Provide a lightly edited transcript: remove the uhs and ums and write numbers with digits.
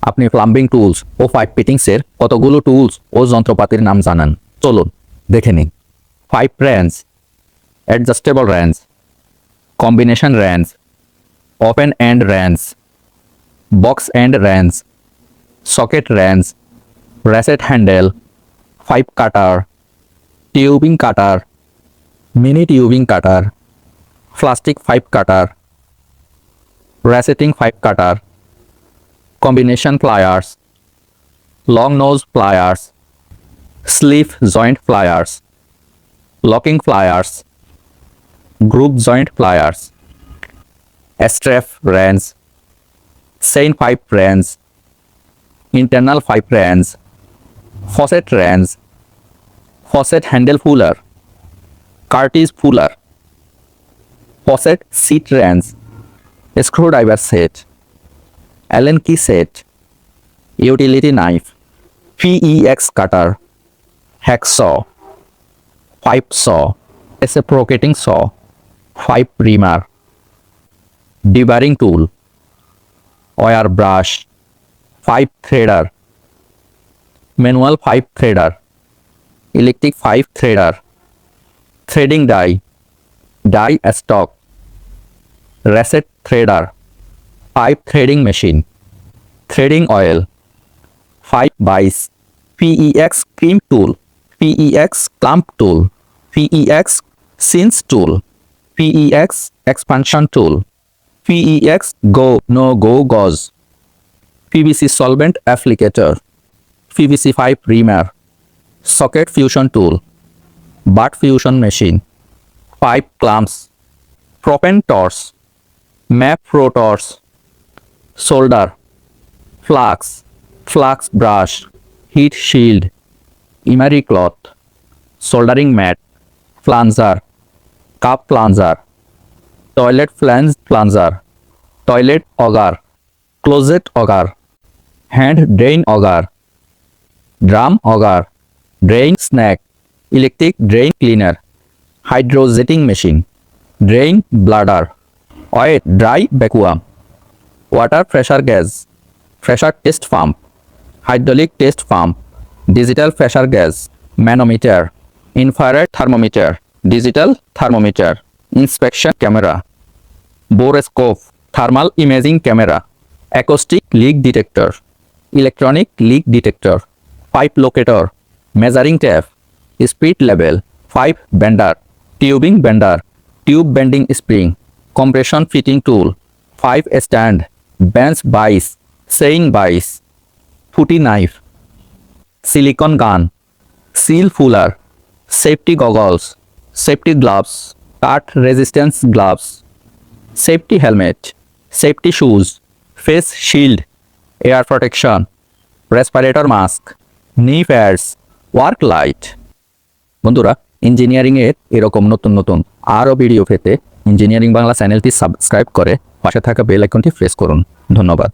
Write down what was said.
আপনি plumbing tools ও pipe ফিটিংসের কতগুলো টুলস ও যন্ত্রপাতির নাম জানেন? চলুন দেখে নিন। Pipe wrench, adjustable wrench, combination wrench, open end wrench, box end wrench, socket wrench, ratchet handle, pipe cutter, tubing cutter, mini tubing cutter, plastic pipe cutter, ratcheting pipe cutter, combination pliers, long nose pliers, sleeve joint pliers, locking pliers, group joint pliers, strap wrench, chain pipe wrench, internal pipe wrench, faucet wrench, faucet handle puller, cartridge puller, faucet seat wrench, screwdriver set, Allen key set, utility knife, PEX cutter, hacksaw, pipe saw, reciprocating saw, pipe reamer, deburring tool, wire brush, pipe threader, manual pipe threader, electric pipe threader, threading die stock, reset threader, pipe threading machine, threading oil, pipe vise, PEX cream tool, PEX clamp tool, PEX cinch tool, PEX expansion tool, PEX go no go gauze, PVC solvent applicator, PVC pipe reamer, socket fusion tool, butt fusion machine, pipe clamps, propane torch, map rotors, solder, flux brush, heat shield, emery cloth, soldering mat, plunger, cup plunger, toilet flange plunger, toilet auger, closet auger, hand drain auger, drum auger, drain snag, electric drain cleaner, hydrojetting machine, drain bladder, oil dry vacuum, water pressure gauge, pressure test pump, hydraulic test pump, digital pressure gauge, manometer, infrared thermometer, digital thermometer, inspection camera, borescope, thermal imaging camera, acoustic leak detector, electronic leak detector, pipe locator, measuring tape, speed level, pipe bender, tubing bender, tube bending spring, compression fitting tool, pipe stand, bench vise, sewing vise, putty knife, silicone gun, seal fuller, safety goggles, safety gloves, cut resistance gloves, safety helmet, safety shoes, face shield, air protection, respirator mask, knee pads, work light। বন্ধুরা, engineering এর এরকম নতুন নতুন আরও video পেতে engineering Bangla চ্যানেলটি subscribe করে পাশে থাকা বেল আইকনটি প্রেস করুন। ধন্যবাদ।